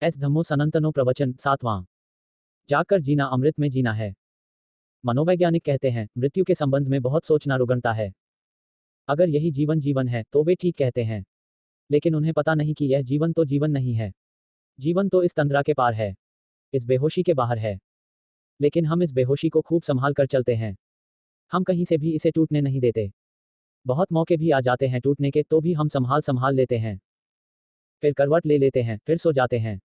S धम्मो सनातनो प्रवचन 7वां। जागकर जीना अमृत में जीना है। मनोवैज्ञानिक कहते हैं मृत्यु के संबंध में बहुत सोचना रुगणता है। अगर यही जीवन जीवन है तो वे ठीक कहते हैं, लेकिन उन्हें पता नहीं कि यह जीवन तो जीवन नहीं है। जीवन तो इस तंद्रा के पार है, इस बेहोशी के बाहर है। लेकिन हम इस बेहोशी को खूब संभाल कर चलते हैं। हम कहीं से भी इसे टूटने नहीं देते। बहुत मौके भी आ जाते हैं टूटने के, तो भी हम संभाल संभाल लेते हैं। फिर करवट ले लेते हैं, फिर सो जाते हैं।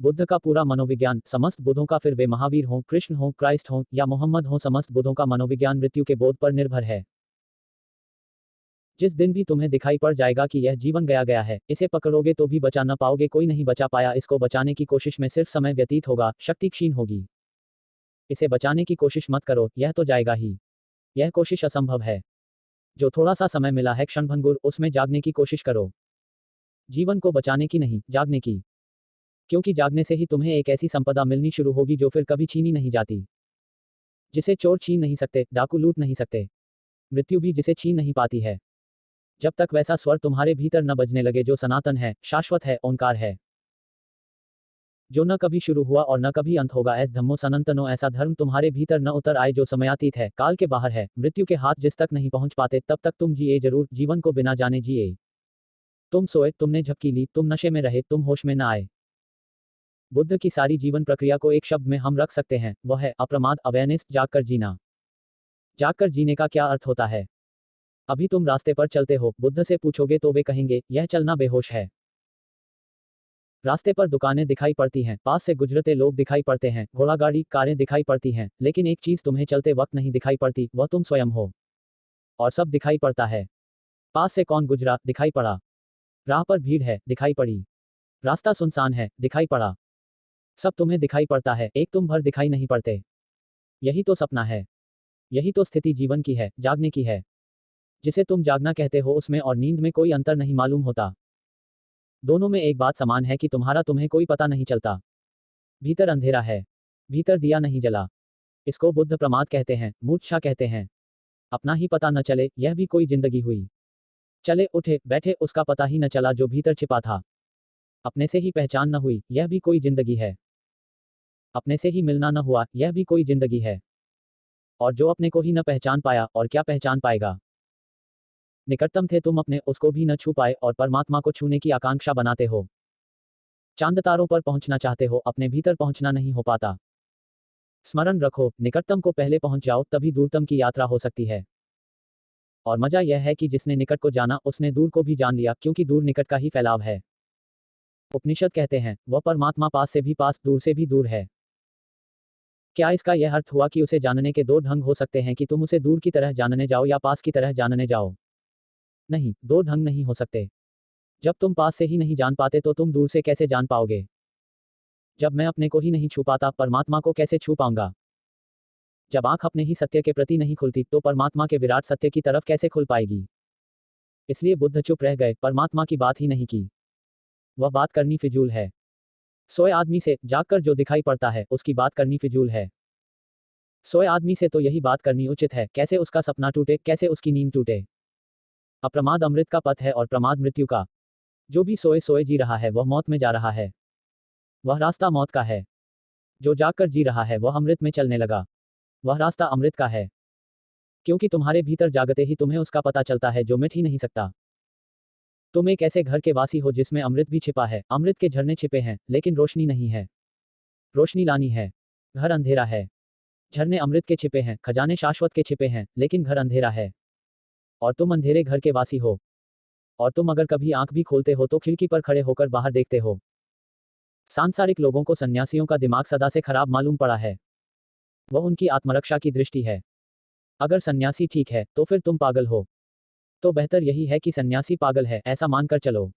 बुद्ध का पूरा मनोविज्ञान, समस्त बुद्धों का, फिर वे महावीर हों, कृष्ण हों, क्राइस्ट हों या मोहम्मद हों, समस्त बुद्धों का मनोविज्ञान मृत्यु के बोध पर निर्भर है। जिस दिन भी तुम्हें दिखाई पड़ जाएगा कि यह जीवन गया गया है, इसे पकड़ोगे तो भी बचा न पाओगे, कोई नहीं बचा पाया, इसको बचाने की कोशिश में सिर्फ समय व्यतीत होगा, शक्ति क्षीण होगी। इसे बचाने की कोशिश मत करो, यह तो जाएगा ही। यह कोशिश असंभव है। जो थोड़ा सा समय मिला है क्षणभंगुर, उसमें जागने की कोशिश करो। जीवन को बचाने की नहीं, जागने की। क्योंकि जागने से ही तुम्हें एक ऐसी संपदा मिलनी शुरू होगी जो फिर कभी छीनी नहीं जाती, जिसे चोर छीन नहीं सकते, डाकू लूट नहीं सकते, मृत्यु भी जिसे छीन नहीं पाती है। जब तक वैसा स्वर तुम्हारे भीतर न बजने लगे जो सनातन है, शाश्वत है, ओंकार है, जो न कभी शुरू हुआ और न कभी अंत होगा, एस धम्मो सनातनो, ऐसा धर्म तुम्हारे भीतर न उतर आए जो समयातीत है, काल के बाहर है, मृत्यु के हाथ जिस तक नहीं पहुंच पाते, तब तक तुम जिए जरूर, जीवन को बिना जाने जिए। तुम सोए, तुमने झपकी ली, तुम नशे में रहे, तुम होश में न आए। बुद्ध की सारी जीवन प्रक्रिया को एक शब्द में हम रख सकते हैं, वह है अप्रमाद, अवेयरनेस, जागकर जीना। जागकर जीने का क्या अर्थ होता है? अभी तुम रास्ते पर चलते हो, बुद्ध से पूछोगे तो वे कहेंगे यह चलना बेहोश है। रास्ते पर दुकानें दिखाई पड़ती हैं, पास से गुजरते लोग दिखाई पड़ते हैं, घोड़ागाड़ी, कारें दिखाई पड़ती हैं, लेकिन एक चीज तुम्हें चलते वक्त नहीं दिखाई पड़ती, वह तुम स्वयं हो। और सब दिखाई पड़ता है। पास से कौन गुजरा, दिखाई पड़ा। राह पर भीड़ है, दिखाई पड़ी। रास्ता सुनसान है, दिखाई पड़ा। सब तुम्हें दिखाई पड़ता है, एक तुम भर दिखाई नहीं पड़ते। यही तो सपना है। यही तो स्थिति जीवन की है, जागने की है। जिसे तुम जागना कहते हो उसमें और नींद में कोई अंतर नहीं मालूम होता। दोनों में एक बात समान है कि तुम्हें कोई पता नहीं चलता। भीतर अंधेरा है, भीतर दिया नहीं जला। इसको बुद्ध प्रमाद कहते हैं, मूर्छा कहते हैं। अपना ही पता न चले, यह भी कोई जिंदगी हुई। चले उठे बैठे, उसका पता ही न चला जो भीतर छिपा था। अपने से ही पहचान न हुई, यह भी कोई जिंदगी है। अपने से ही मिलना न हुआ, यह भी कोई जिंदगी है। और जो अपने को ही न पहचान पाया, और क्या पहचान पाएगा। निकटतम थे तुम अपने, उसको भी न छू पाए, और परमात्मा को छूने की आकांक्षा बनाते हो। चांद तारों पर पहुंचना चाहते हो, अपने भीतर पहुंचना नहीं हो पाता। स्मरण रखो, निकटतम को पहले पहुंच जाओ, तभी दूरतम की यात्रा हो सकती है। और मजा यह है कि जिसने निकट को जाना, उसने दूर को भी जान लिया, क्योंकि दूर निकट का ही फैलाव है। उपनिषद कहते हैं, वह परमात्मा पास से भी पास, दूर से भी दूर है। क्या इसका यह अर्थ हुआ कि उसे जानने के दो ढंग हो सकते हैं, कि तुम उसे दूर की तरह जानने जाओ या पास की तरह जानने जाओ? नहीं, दो ढंग नहीं हो सकते। जब तुम पास से ही नहीं जान पाते तो तुम दूर से कैसे जान पाओगे? जब मैं अपने को ही नहीं छू पाता, परमात्मा को कैसे छू पाऊंगा? जब आंख अपने ही सत्य के प्रति नहीं खुलती, तो परमात्मा के विराट सत्य की तरफ कैसे खुल पाएगी? इसलिए बुद्ध चुप रह गए, परमात्मा की बात ही नहीं की। वह बात करनी फिजूल है। सोए आदमी से जागकर जो दिखाई पड़ता है, उसकी बात करनी फिजूल है। सोए आदमी से तो यही बात करनी उचित है, कैसे उसका सपना टूटे, कैसे उसकी नींद टूटे। अप्रमाद अमृत का पथ है और प्रमाद मृत्यु का। जो भी सोए सोए जी रहा है, वह मौत में जा रहा है। वह रास्ता मौत का है। जो जागकर जी रहा है, वह अमृत में चलने लगा। वह रास्ता अमृत का है। क्योंकि तुम्हारे भीतर जागते ही तुम्हें उसका पता चलता है जो मिट ही नहीं सकता। तुम एक ऐसे घर के वासी हो जिसमें अमृत भी छिपा है, अमृत के झरने छिपे हैं, लेकिन रोशनी नहीं है। रोशनी लानी है। घर अंधेरा है। झरने अमृत के छिपे हैं, खजाने शाश्वत के छिपे हैं, लेकिन घर अंधेरा है। और तुम अंधेरे घर के वासी हो। और तुम अगर कभी आंख भी खोलते हो तो खिड़की पर खड़े होकर बाहर देखते हो। सांसारिक लोगों को सन्यासियों का दिमाग सदा से खराब मालूम पड़ा है। वह उनकी आत्मरक्षा की दृष्टि है। अगर सन्यासी ठीक है, तो फिर तुम पागल हो। तो बेहतर यही है कि सन्यासी पागल है, ऐसा मानकर चलो।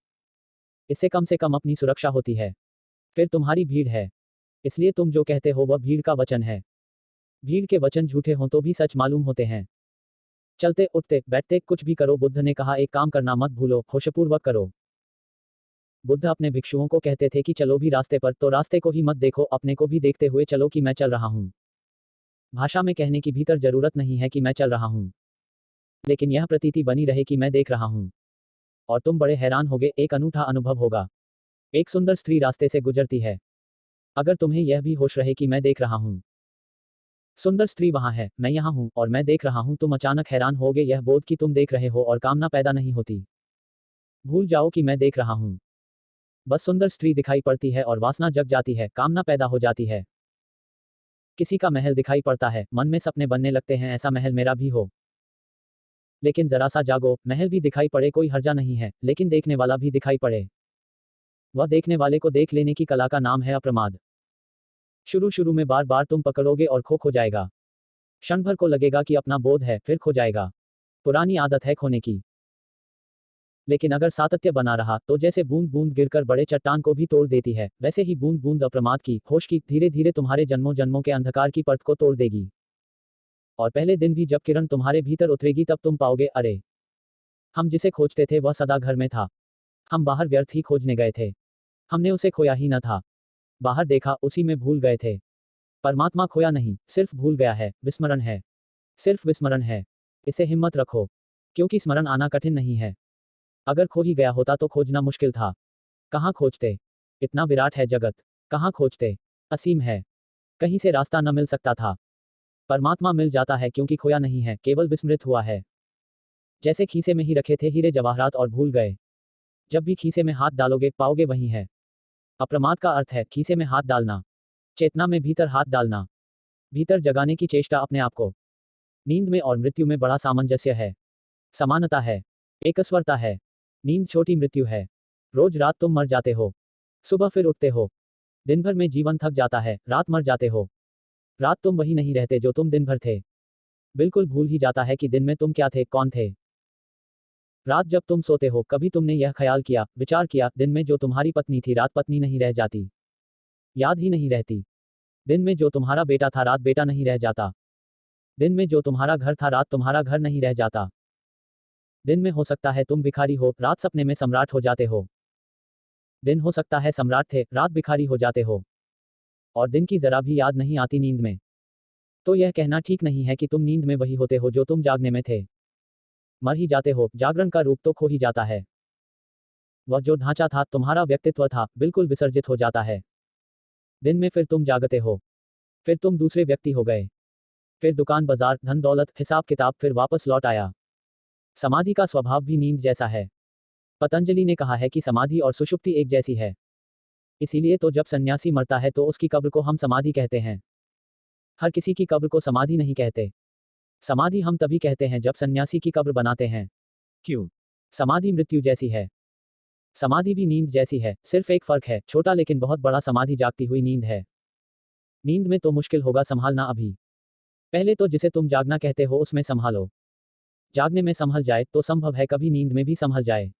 इससे कम से कम अपनी सुरक्षा होती है। फिर तुम्हारी भीड़ है। इसलिए तुम जो कहते हो वह भीड़ का वचन है। भीड़ के वचन झूठे हों तो भी सच मालूम होते हैं। चलते उठते बैठते कुछ भी करो, बुद्ध ने कहा एक काम करना मत भूलो, होशपूर्वक करो। बुद्ध अपने भिक्षुओं को कहते थे कि चलो भी रास्ते पर, तो रास्ते को ही मत देखो, अपने को भी देखते हुए चलो कि मैं चल रहा हूं। भाषा में कहने की भीतर जरूरत नहीं है कि मैं चल रहा हूं, लेकिन यह प्रतीति बनी रहे कि मैं देख रहा हूं। और तुम बड़े हैरान होगे, एक अनूठा अनुभव होगा। एक सुंदर स्त्री रास्ते से गुजरती है। अगर तुम्हें यह भी होश रहे कि मैं देख रहा हूं, सुंदर स्त्री वहां है, मैं यहां हूं और मैं देख रहा हूं, तुम अचानक हैरान होगे यह बोध कि तुम देख रहे हो और कामना पैदा नहीं होती। भूल जाओ कि मैं देख रहा हूं। बस सुंदर स्त्री दिखाई पड़ती है और वासना जग जाती है, कामना पैदा हो जाती है। किसी का महल दिखाई पड़ता है, मन में सपने बनने लगते हैं, ऐसा महल मेरा भी हो। लेकिन जरा सा जागो, महल भी दिखाई पड़े कोई हर्जा नहीं है, लेकिन देखने वाला भी दिखाई पड़े। वह देखने वाले को देख लेने की कला का नाम है अप्रमाद। शुरू शुरू में बार बार तुम पकड़ोगे और खो जाएगा। क्षण भर को लगेगा कि अपना बोध है, फिर खो जाएगा। पुरानी आदत है खोने की। लेकिन अगर सातत्य बना रहा तो जैसे बूंद बूंद गिरकर बड़े चट्टान को भी तोड़ देती है, वैसे ही बूंद बूंद अप्रमाद की, होश की, धीरे धीरे तुम्हारे जन्मों जन्मों के अंधकार की परत को तोड़ देगी। और पहले दिन भी जब किरण तुम्हारे भीतर उतरेगी तब तुम पाओगे, अरे, हम जिसे खोजते थे वह सदा घर में था। हम बाहर व्यर्थ ही खोजने गए थे। हमने उसे खोया ही न था। बाहर देखा, उसी में भूल गए थे। परमात्मा खोया नहीं, सिर्फ भूल गया है, विस्मरण है। सिर्फ विस्मरण है। इसे हिम्मत रखो, क्योंकि स्मरण आना कठिन नहीं है। अगर खो ही गया होता तो खोजना मुश्किल था। कहाँ खोजते? इतना विराट है जगत, कहाँ खोजते? असीम है, कहीं से रास्ता न मिल सकता था। परमात्मा मिल जाता है क्योंकि खोया नहीं है, केवल विस्मृत हुआ है। जैसे खीसे में ही रखे थे हीरे जवाहरात और भूल गए। जब भी खीसे में हाथ डालोगे पाओगे वही है। अप्रमाद का अर्थ है खीसे में हाथ डालना, चेतना में भीतर हाथ डालना, भीतर जगाने की चेष्टा अपने आप को। नींद में और मृत्यु में बड़ा सामंजस्य है, समानता है, एकस्वरता है। नींद छोटी मृत्यु है। रोज रात तुम मर जाते हो, सुबह फिर उठते हो। दिन भर में जीवन थक जाता है, रात मर जाते हो। रात तुम वही नहीं रहते जो तुम दिन भर थे। बिल्कुल भूल ही जाता है कि दिन में तुम क्या थे, कौन थे। रात जब तुम सोते हो कभी तुमने यह ख्याल किया, विचार किया, दिन में जो तुम्हारी पत्नी थी रात पत्नी नहीं रह जाती, याद ही नहीं रहती। दिन में जो तुम्हारा बेटा था रात बेटा नहीं रह जाता। दिन में जो तुम्हारा घर था रात तुम्हारा घर नहीं रह जाता। दिन में हो सकता है तुम भिखारी हो, रात सपने में सम्राट हो जाते हो। दिन हो सकता है सम्राट थे, रात भिखारी हो जाते हो। और दिन की जरा भी याद नहीं आती नींद में। तो यह कहना ठीक नहीं है कि तुम नींद में वही होते हो जो तुम जागने में थे। मर ही जाते हो, जागरण का रूप तो खो ही जाता है। वह जो ढांचा था, तुम्हारा व्यक्तित्व था, बिल्कुल विसर्जित हो जाता है। दिन में फिर तुम जागते हो, फिर तुम दूसरे व्यक्ति हो गए। फिर दुकान बाजार, धन दौलत, हिसाब किताब, फिर वापस लौट आया। समाधि का स्वभाव भी नींद जैसा है। पतंजलि ने कहा है कि समाधि और सुषुप्ति एक जैसी है। इसीलिए तो जब सन्यासी मरता है तो उसकी कब्र को हम समाधि कहते हैं। हर किसी की कब्र को समाधि नहीं कहते। समाधि हम तभी कहते हैं जब सन्यासी की कब्र बनाते हैं। क्यों? समाधि मृत्यु जैसी है। समाधि भी नींद जैसी है, सिर्फ एक फर्क है, छोटा लेकिन बहुत बड़ा, समाधि जागती हुई नींद है। नींद में तो मुश्किल होगा संभालना अभी। पहले तो जिसे तुम जागना कहते हो उसमें संभालो। जागने में संभल जाए तो संभव है कभी नींद में भी संभल जाए।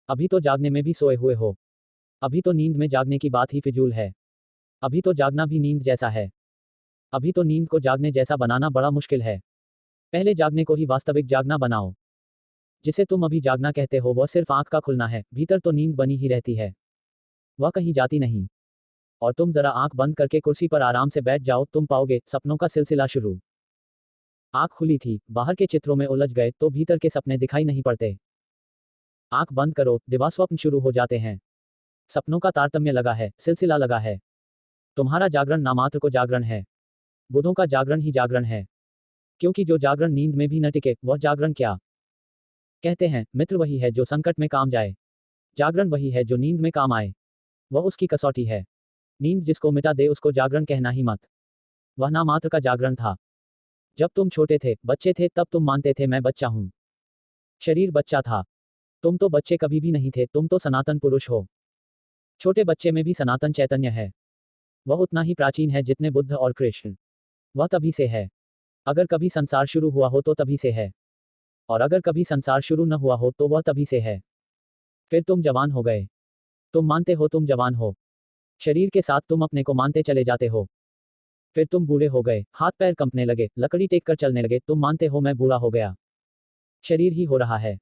अभी तो जागने में भी सोए हुए हो। अभी तो नींद में जागने की बात ही फिजूल है। अभी तो जागना भी नींद जैसा है। अभी तो नींद को जागने जैसा बनाना बड़ा मुश्किल है। पहले जागने को ही वास्तविक जागना बनाओ। जिसे तुम अभी जागना कहते हो वह सिर्फ आंख का खुलना है, भीतर तो नींद बनी ही रहती है। वह कहीं जाती नहीं। और तुम जरा आंख बंद करके कुर्सी पर आराम से बैठ जाओ, तुम पाओगे सपनों का सिलसिला शुरू। आंख खुली थी, बाहर के चित्रों में उलझ गए तो भीतर के सपने दिखाई नहीं पड़ते। आंख बंद करो, दिवास्वप्न शुरू हो जाते हैं। सपनों का तारतम्य लगा है, सिलसिला लगा है। तुम्हारा जागरण नामात्र को जागरण है। बुधों का जागरण ही जागरण है। क्योंकि जो जागरण नींद में भी न टिके वह जागरण क्या? कहते हैं मित्र वही है जो संकट में काम जाए, जागरण वही है जो नींद में काम आए। वह उसकी कसौटी है। नींद जिसको मिटा दे उसको जागरण कहना ही मत। वह नामात्र का जागरण था। जब तुम छोटे थे, बच्चे थे, तब तुम मानते थे मैं बच्चा हूं। शरीर बच्चा था। तुम तो बच्चे कभी भी नहीं थे, तुम तो सनातन पुरुष हो। छोटे बच्चे में भी सनातन चैतन्य है। वह उतना ही प्राचीन है जितने बुद्ध और कृष्ण। वह तभी से है। अगर कभी संसार शुरू हुआ हो तो तभी से है। और अगर कभी संसार शुरू न हुआ हो तो वह तभी से है। फिर तुम जवान हो गए। तुम मानते हो तुम जवान हो। शरीर के साथ तुम अपने को मानते चले जाते हो। फिर तुम बूढ़े हो गए, हाथ पैर कंपने लगे, लकड़ी टेक कर चलने लगे, तुम मानते हो मैं बूढ़ा हो गया। शरीर ही हो रहा है।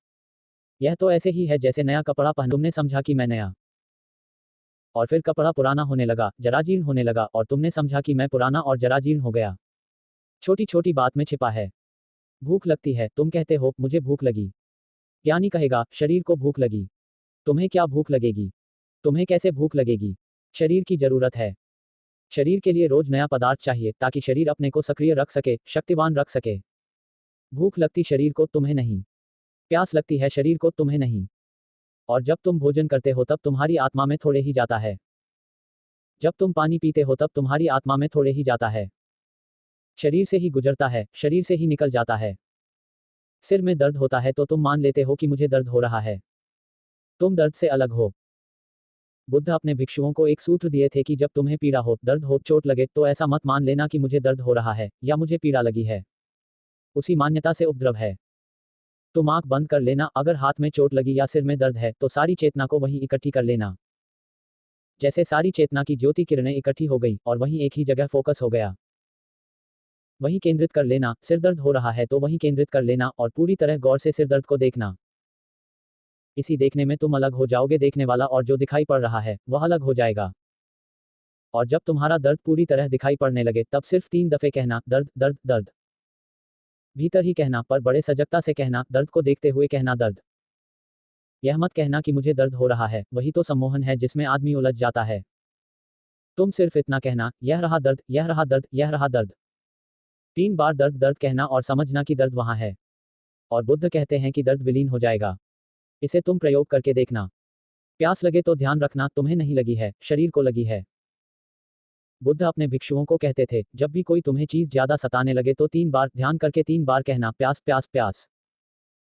यह तो ऐसे ही है जैसे नया कपड़ा पहन तुमने समझा कि मैं नया। और फिर कपड़ा पुराना होने लगा, जराजीर्ण होने लगा, और तुमने समझा कि मैं पुराना और जराजीर्ण हो गया। छोटी छोटी बात में छिपा है। भूख लगती है, तुम कहते हो मुझे भूख लगी। ज्ञानी कहेगा शरीर को भूख लगी। तुम्हें क्या भूख लगेगी? तुम्हें कैसे भूख लगेगी? शरीर की जरूरत है। शरीर के लिए रोज नया पदार्थ चाहिए ताकि शरीर अपने को सक्रिय रख सके, शक्तिवान रख सके। भूख लगती शरीर को, तुम्हें नहीं। प्यास लगती है शरीर को, तुम्हें नहीं। और जब तुम भोजन करते हो तब तुम्हारी आत्मा में थोड़े ही जाता है। जब तुम पानी पीते हो तब तुम्हारी आत्मा में थोड़े ही जाता है। शरीर से ही गुजरता है, शरीर से ही निकल जाता है। सिर में दर्द होता है तो तुम मान लेते हो कि मुझे दर्द हो रहा है। तुम दर्द से अलग हो। बुद्ध अपने भिक्षुओं को एक सूत्र दिए थे कि जब तुम्हें पीड़ा हो, दर्द हो, चोट लगे तो ऐसा मत मान लेना कि मुझे दर्द हो रहा है या मुझे पीड़ा लगी है। उसी मान्यता से उपद्रव है। तुम आंख बंद कर लेना, अगर हाथ में चोट लगी या सिर में दर्द है तो सारी चेतना को वहीं इकट्ठी कर लेना। जैसे सारी चेतना की ज्योति किरणें इकट्ठी हो गई और वहीं एक ही जगह फोकस हो गया। वहीं केंद्रित कर लेना। सिर दर्द हो रहा है तो वहीं केंद्रित कर लेना और पूरी तरह गौर से सिर दर्द को देखना। इसी देखने में तुम अलग हो जाओगे, देखने वाला और जो दिखाई पड़ रहा है वह अलग हो जाएगा। और जब तुम्हारा दर्द पूरी तरह दिखाई पड़ने लगे तब सिर्फ 3 दफे कहना, दर्द दर्द दर्द। भीतर ही कहना, पर बड़े सजगता से कहना, दर्द को देखते हुए कहना, दर्द। यह मत कहना कि मुझे दर्द हो रहा है, वही तो सम्मोहन है जिसमें आदमी उलझ जाता है। तुम सिर्फ इतना कहना, यह रहा दर्द, यह रहा दर्द, यह रहा दर्द। 3 बार दर्द दर्द कहना और समझना कि दर्द वहां है। और बुद्ध कहते हैं कि दर्द विलीन हो जाएगा। इसे तुम प्रयोग करके देखना। प्यास लगे तो ध्यान रखना तुम्हें नहीं लगी है, शरीर को लगी है। बुद्ध अपने भिक्षुओं को कहते थे, जब भी कोई तुम्हें चीज ज्यादा सताने लगे तो 3 बार ध्यान करके 3 बार कहना, प्यास प्यास प्यास।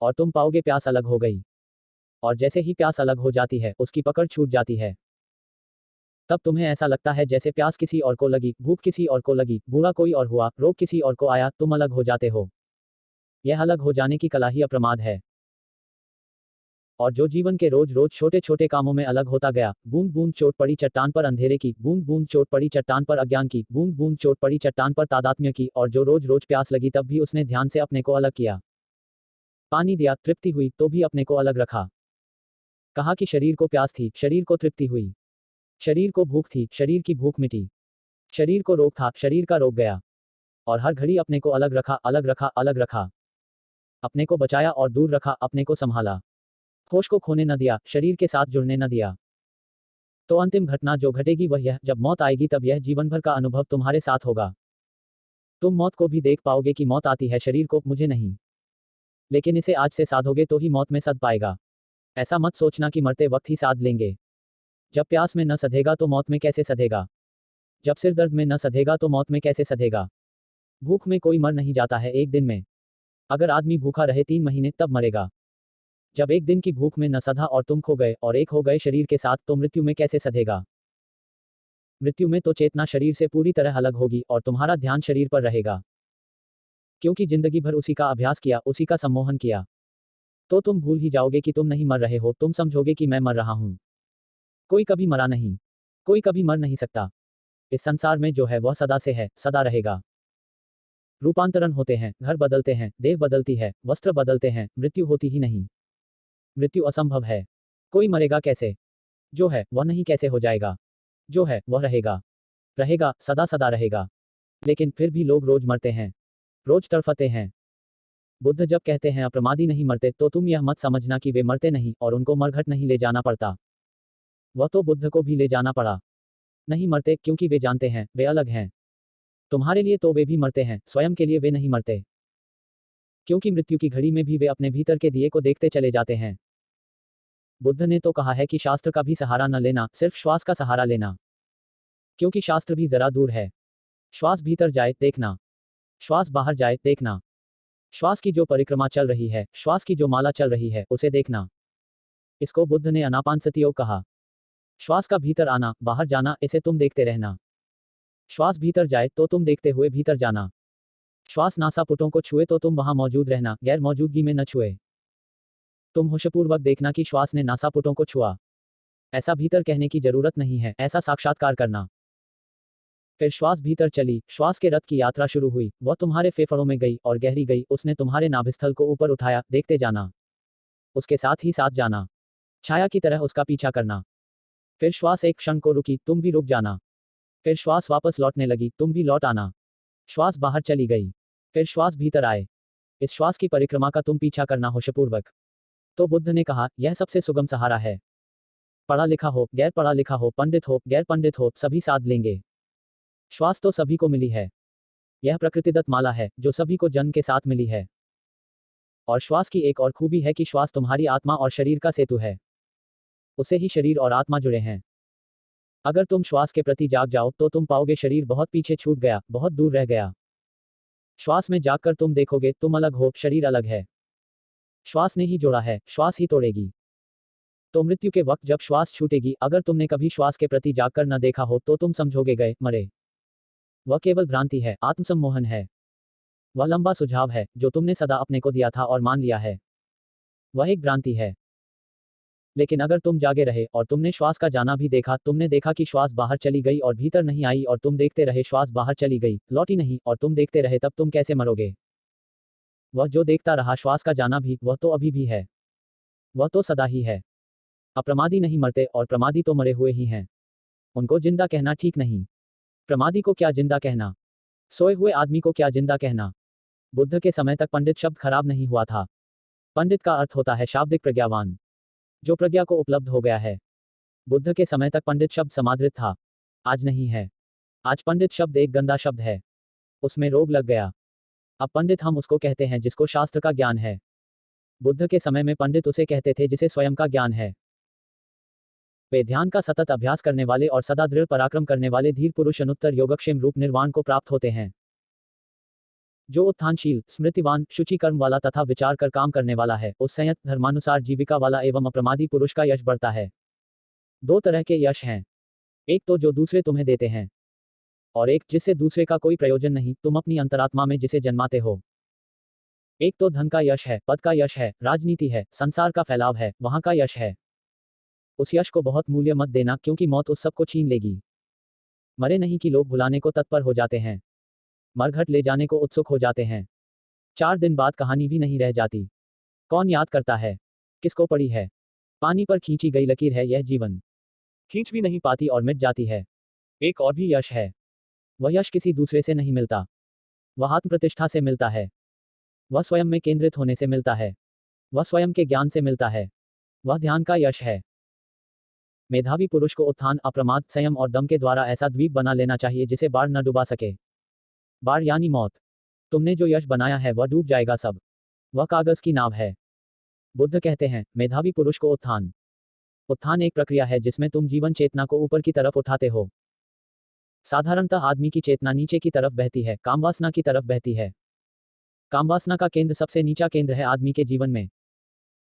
और तुम पाओगे प्यास अलग हो गई। और जैसे ही प्यास अलग हो जाती है, उसकी पकड़ छूट जाती है। तब तुम्हें ऐसा लगता है जैसे प्यास किसी और को लगी, भूख किसी और को लगी, बूढ़ा कोई और हुआ, रोग किसी और को आया, तुम अलग हो जाते हो। यह अलग हो जाने की कला ही अप्रमाद है। और जो जीवन के रोज रोज छोटे छोटे कामों में अलग होता गया, बूंद बूंद चोट पड़ी चट्टान पर अंधेरे की, बूंद बूंद चोट पड़ी चट्टान पर अज्ञान की, बूंद बूंद चोट पड़ी चट्टान पर तादात्म्य की, और जो रोज रोज प्यास लगी तब भी उसने ध्यान से अपने को अलग किया। पानी दिया, तृप्ति हुई, तो भी अपने को अलग रखा। कहा कि शरीर को प्यास थी, शरीर को तृप्ति हुई। शरीर को भूख थी, शरीर की भूख मिटी। शरीर को रोग था, शरीर का रोग गया। और हर घड़ी अपने को अलग रखा, अलग रखा, अलग रखा। अपने को बचाया और दूर रखा, अपने को संभाला। होश को खोने न दिया, शरीर के साथ जुड़ने न दिया। तो अंतिम घटना जो घटेगी वह यह, जब मौत आएगी तब यह जीवन भर का अनुभव तुम्हारे साथ होगा। तुम मौत को भी देख पाओगे कि मौत आती है, शरीर को, मुझे नहीं। लेकिन इसे आज से साधोगे तो ही मौत में सध पाएगा। ऐसा मत सोचना कि मरते वक्त ही साध लेंगे। जब प्यास में न सधेगा तो मौत में कैसे सधेगा? जब सिर दर्द में न सधेगा तो मौत में कैसे सधेगा? भूख में कोई मर नहीं जाता है एक दिन में। अगर आदमी भूखा रहे 3 महीने तब मरेगा। जब एक दिन की भूख में न सधा और तुम खो गए और एक हो गए शरीर के साथ, तो मृत्यु में कैसे सधेगा? मृत्यु में तो चेतना शरीर से पूरी तरह अलग होगी और तुम्हारा ध्यान शरीर पर रहेगा। क्योंकि जिंदगी भर उसी का अभ्यास किया, उसी का सम्मोहन किया। तो तुम भूल ही जाओगे कि तुम नहीं मर रहे हो, तुम समझोगे कि मैं मर रहा हूं। कोई कभी मरा नहीं। कोई कभी मर नहीं सकता। इस संसार में जो है वह सदा से है, सदा रहेगा। रूपांतरण होते हैं, घर बदलते हैं, देह बदलती है, वस्त्र बदलते हैं, मृत्यु होती ही नहीं। मृत्यु असंभव है। कोई मरेगा कैसे? जो है वह नहीं कैसे हो जाएगा? जो है वह रहेगा। रहेगा, सदा सदा रहेगा। लेकिन फिर भी लोग रोज मरते हैं, रोज तड़फते हैं। बुद्ध जब कहते हैं अप्रमादी नहीं मरते, तो तुम यह मत समझना कि वे मरते नहीं और उनको मरघट नहीं ले जाना पड़ता। वह तो बुद्ध को भी ले जाना पड़ा। नहीं मरते क्योंकि वे जानते हैं वे अलग हैं। तुम्हारे लिए तो वे भी मरते हैं, स्वयं के लिए वे नहीं मरते। क्योंकि मृत्यु की घड़ी में भी वे अपने भीतर के दिए को देखते चले जाते हैं। बुद्ध ने तो कहा है कि शास्त्र का भी सहारा न लेना, सिर्फ श्वास का सहारा लेना। क्योंकि शास्त्र भी जरा दूर है। श्वास भीतर जाए, देखना। श्वास बाहर जाए, देखना। श्वास की जो परिक्रमा चल रही है, श्वास की जो माला चल रही है, उसे देखना। इसको बुद्ध ने अनापानसति योग कहा। श्वास का भीतर आना, बाहर जाना, इसे तुम देखते रहना। श्वास भीतर जाए तो तुम देखते हुए भीतर जाना। श्वास नासापुटों को छुए तो तुम वहां मौजूद रहना, गैर मौजूदगी में न छुए। तुम होशपूर्वक देखना कि श्वास ने नासापुटों को छुआ। ऐसा भीतर कहने की जरूरत नहीं है, ऐसा साक्षात्कार करना। फिर श्वास भीतर चली, श्वास के रथ की यात्रा शुरू हुई, वह तुम्हारे फेफड़ों में गई और गहरी गई, उसने तुम्हारे नाभिस्थल को ऊपर उठाया, देखते जाना। उसके साथ ही साथ जाना। छाया की तरह उसका पीछा करना। फिर श्वास एक क्षण को रुकी, तुम भी रुक जाना। फिर श्वास वापस लौटने लगी, तुम भी लौट आना। श्वास बाहर चली गई। फिर श्वास भीतर आए। इस श्वास की परिक्रमा का तुम पीछा करना होशपूर्वक। तो बुद्ध ने कहा, यह सबसे सुगम सहारा है। पढ़ा लिखा हो, गैर पढ़ा लिखा हो, पंडित हो, गैर पंडित हो, सभी साथ लेंगे। श्वास तो सभी को मिली है। यह प्रकृतिदत्त माला है, जो सभी को जन्म के साथ मिली है। और श्वास की एक और खूबी है कि श्वास तुम्हारी आत्मा और शरीर का सेतु है। उससे ही शरीर और आत्मा जुड़े हैं। अगर तुम श्वास के प्रति जाग जाओ तो तुम पाओगे शरीर बहुत पीछे छूट गया, बहुत दूर रह गया। श्वास में जागकर तुम देखोगे तुम अलग हो, शरीर अलग है। श्वास ने ही जोड़ा है, श्वास ही तोड़ेगी। तो मृत्यु के वक्त जब श्वास छूटेगी, अगर तुमने कभी श्वास के प्रति जागकर न देखा हो तो तुम समझोगे गए, मरे। वह केवल भ्रांति है, आत्मसम्मोहन है। वह लंबा सुझाव है, जो तुमने सदा अपने को दिया था और मान लिया है। वह एक भ्रांति है। लेकिन अगर तुम जागे रहे और तुमने श्वास का जाना भी देखा, तुमने देखा कि श्वास बाहर चली गई और भीतर नहीं आई, और तुम देखते रहे श्वास बाहर चली गई, लौटी नहीं, और तुम देखते रहे, तब तुम कैसे मरोगे? वह जो देखता रहा श्वास का जाना भी, वह तो अभी भी है। वह तो सदा ही है। अप्रमादी नहीं मरते, और प्रमादी तो मरे हुए ही हैं। उनको जिंदा कहना ठीक नहीं। प्रमादी को क्या जिंदा कहना? सोए हुए आदमी को क्या जिंदा कहना? बुद्ध के समय तक पंडित शब्द खराब नहीं हुआ था। पंडित का अर्थ होता है शाब्दिक प्रज्ञावान, जो प्रज्ञा को उपलब्ध हो गया है। बुद्ध के समय तक पंडित शब्द समादृत था। आज नहीं है। आज पंडित शब्द एक गंदा शब्द है। उसमें रोग लग गया। अब पंडित हम उसको कहते हैं जिसको शास्त्र का ज्ञान है। बुद्ध के समय में पंडित उसे कहते थे जिसे स्वयं का ज्ञान है। वे ध्यान का सतत अभ्यास करने वाले और सदा दृढ़ पराक्रम करने वाले धीर पुरुष अनुत्तर योगक्षेम रूप निर्वाण को प्राप्त होते हैं। जो उत्थानशील, स्मृतिवान, शुचि कर्म वाला तथा विचार कर काम करने वाला है, उस संयत धर्मानुसार जीविका वाला एवं अप्रमादी पुरुष का यश बढ़ता है। दो तरह के यश हैं। एक तो जो दूसरे तुम्हें देते हैं, और एक जिससे दूसरे का कोई प्रयोजन नहीं, तुम अपनी अंतरात्मा में जिसे जन्माते हो। एक तो धन का यश है, पद का यश है, राजनीति है, संसार का फैलाव है, वहां का यश है। उस यश को बहुत मूल्य मत देना, क्योंकि मौत उस सब को छीन लेगी। मरे नहीं कि लोग भुलाने को तत्पर हो जाते हैं। मरघट ले जाने को उत्सुक हो जाते हैं। 4 दिन बाद कहानी भी नहीं रह जाती। कौन याद करता है? किसको पड़ी है? पानी पर खींची गई लकीर है यह जीवन। खींच भी नहीं पाती और मिट जाती है। एक और भी यश है। वह यश किसी दूसरे से नहीं मिलता। वह आत्म प्रतिष्ठा से मिलता है। वह स्वयं में केंद्रित होने से मिलता है। वह स्वयं के ज्ञान से मिलता है। वह ध्यान का यश है। मेधावी पुरुष को उत्थान, अप्रमाद, संयम और दम के द्वारा ऐसा द्वीप बना लेना चाहिए जिसे बाढ़ न डुबा सके। बाढ़ यानी मौत। तुमने जो यश बनाया है वह डूब जाएगा सब। वह कागज की नाव है। बुद्ध कहते हैं, मेधावी पुरुष को उत्थान। उत्थान एक प्रक्रिया है जिसमें तुम जीवन चेतना को ऊपर की तरफ उठाते हो। साधारणतः आदमी की चेतना नीचे की तरफ बहती है, कामवासना की तरफ बहती है। कामवासना का केंद्र सबसे नीचा केंद्र है आदमी के जीवन में।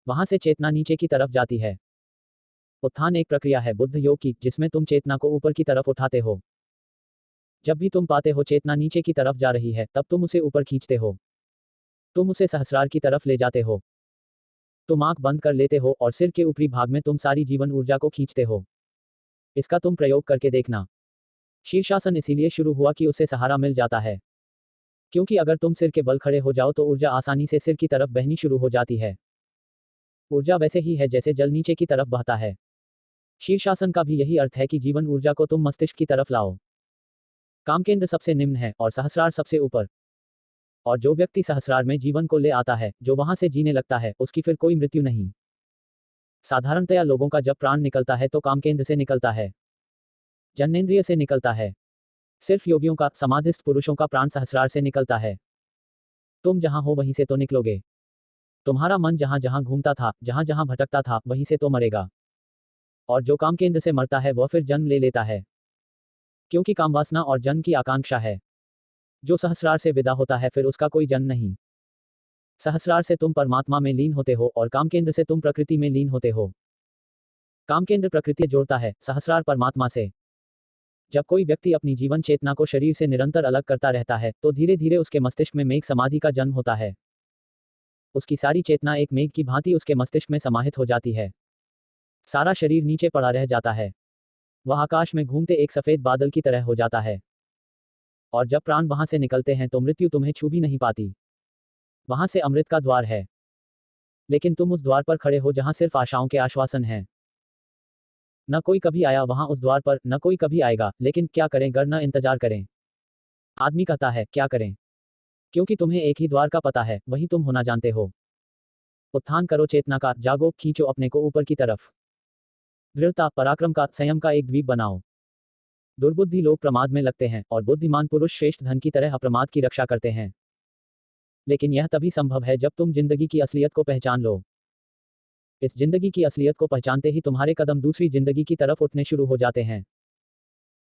वहां से चेतना नीचे की तरफ जाती है। उत्थान एक प्रक्रिया है बुद्ध योग की, जिसमें तुम चेतना को ऊपर की तरफ उठाते हो। जब भी तुम पाते हो चेतना नीचे की तरफ जा रही है, तब तुम उसे ऊपर खींचते हो। तुम उसे सहस्रार की तरफ ले जाते हो। तुम आंख बंद कर लेते हो और सिर के ऊपरी भाग में तुम सारी जीवन ऊर्जा को खींचते हो। इसका तुम प्रयोग करके देखना। शीर्षासन इसीलिए शुरू हुआ कि उससे सहारा मिल जाता है। क्योंकि अगर तुम सिर के बल खड़े हो जाओ तो ऊर्जा आसानी से सिर की तरफ बहनी शुरू हो जाती है। ऊर्जा वैसे ही है जैसे जल नीचे की तरफ बहता है। शीर्षासन का भी यही अर्थ है कि जीवन ऊर्जा को तुम मस्तिष्क की तरफ लाओ। काम केंद्र सबसे निम्न है और सहस्रार सबसे ऊपर। और जो व्यक्ति सहस्रार में जीवन को ले आता है, जो वहां से जीने लगता है, उसकी फिर कोई मृत्यु नहीं। साधारणतया लोगों का जब प्राण निकलता है तो काम केंद्र से निकलता है, जन्नेंद्रिय से निकलता है। सिर्फ योगियों का, समाधिस्थ पुरुषों का प्राण सहस्रार से निकलता है। तुम जहां हो वहीं से तो निकलोगे। तुम्हारा मन जहां जहां घूमता था, जहां जहां भटकता था, वहीं से तो मरेगा। और जो काम केंद्र से मरता है वह फिर जन्म ले लेता है, क्योंकि कामवासना और जन्म की आकांक्षा है। जो सहस्रार से विदा होता है फिर उसका कोई जन्म नहीं। सहस्रार से तुम परमात्मा में लीन होते हो और काम केंद्र से तुम प्रकृति में लीन होते हो। काम केंद्र प्रकृति जोड़ता है, सहस्रार परमात्मा से। जब कोई व्यक्ति अपनी जीवन चेतना को शरीर से निरंतर अलग करता रहता है, तो धीरे धीरे उसके मस्तिष्क में मेघ समाधि का जन्म होता है। उसकी सारी चेतना एक मेघ की भांति उसके मस्तिष्क में समाहित हो जाती है। सारा शरीर नीचे पड़ा रह जाता है। वह आकाश में घूमते एक सफेद बादल की तरह हो जाता है। और जब प्राण वहां से निकलते हैं तो मृत्यु तुम्हें छू भी नहीं पाती। वहां से अमृत का द्वार है। लेकिन तुम उस द्वार पर खड़े हो जहां सिर्फ आशाओं के आश्वासन हैं। न कोई कभी आया वहां उस द्वार पर, न कोई कभी आएगा, लेकिन क्या करें गर न इंतजार करें। आदमी कहता है, क्या करें? क्योंकि तुम्हें एक ही द्वार का पता है, वही तुम होना जानते हो। उत्थान करो चेतना का, जागो, खींचो अपने को ऊपर की तरफ। दृढ़ता, पराक्रम का, संयम का एक द्वीप बनाओ। दुर्बुद्धि लोग प्रमाद में लगते हैं और बुद्धिमान पुरुष श्रेष्ठ धन की तरह अप्रमाद की रक्षा करते हैं। लेकिन यह तभी संभव है जब तुम जिंदगी की असलियत को पहचान लो। इस जिंदगी की असलियत को पहचानते ही तुम्हारे कदम दूसरी जिंदगी की तरफ उठने शुरू हो जाते हैं।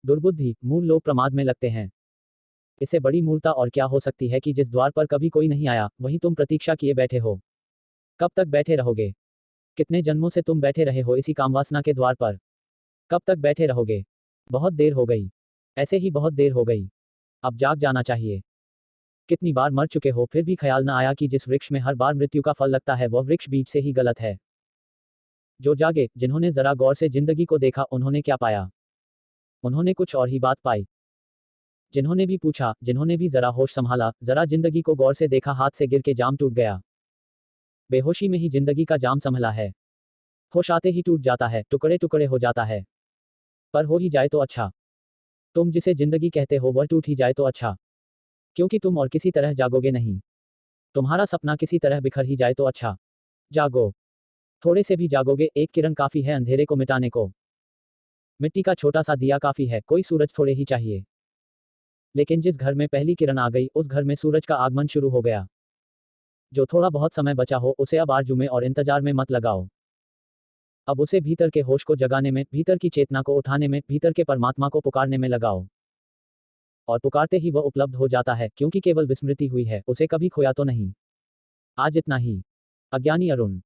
दुर्बुद्धि, मूल लोग प्रमाद में लगते हैं। इससे बड़ी मूर्खता और क्या हो सकती है कि जिस द्वार पर कभी कोई नहीं आया, वहीं तुम प्रतीक्षा किए बैठे हो। कब तक बैठे रहोगे? कितने जन्मों से तुम बैठे रहे हो इसी कामवासना के द्वार पर? कब तक बैठे रहोगे? बहुत देर हो गई। ऐसे ही बहुत देर हो गई। अब जाग जाना चाहिए। कितनी बार मर चुके हो फिर भी ख्याल न आया कि जिस वृक्ष में हर बार मृत्यु का फल लगता है वह वृक्ष बीज से ही गलत है। जो जागे, जिन्होंने जरा गौर से जिंदगी को देखा, उन्होंने क्या पाया? उन्होंने कुछ और ही बात पाई। जिन्होंने भी पूछा, जिन्होंने भी जरा होश संभाला, जरा जिंदगी को गौर से देखा, हाथ से गिर के जाम टूट गया। बेहोशी में ही जिंदगी का जाम संभला है। होश आते ही टूट जाता है, टुकड़े टुकड़े हो जाता है। पर हो ही जाए तो अच्छा। तुम जिसे जिंदगी कहते हो वह टूट ही जाए तो अच्छा। क्योंकि तुम और किसी तरह जागोगे नहीं। तुम्हारा सपना किसी तरह बिखर ही जाए तो अच्छा। जागो। थोड़े से भी जागोगे, एक किरण काफी है अंधेरे को मिटाने को। मिट्टी का छोटा सा दिया काफी है, कोई सूरज थोड़े ही चाहिए। लेकिन जिस घर में पहली किरण आ गई, उस घर में सूरज का आगमन शुरू हो गया। जो थोड़ा बहुत समय बचा हो उसे अब आरजू और इंतजार में मत लगाओ। अब उसे भीतर के होश को जगाने में, भीतर की चेतना को उठाने में, भीतर के परमात्मा को पुकारने में लगाओ। और पुकारते ही वह उपलब्ध हो जाता है, क्योंकि केवल विस्मृति हुई है, उसे कभी खोया तो नहीं। आज इतना ही। अज्ञानी अरुण।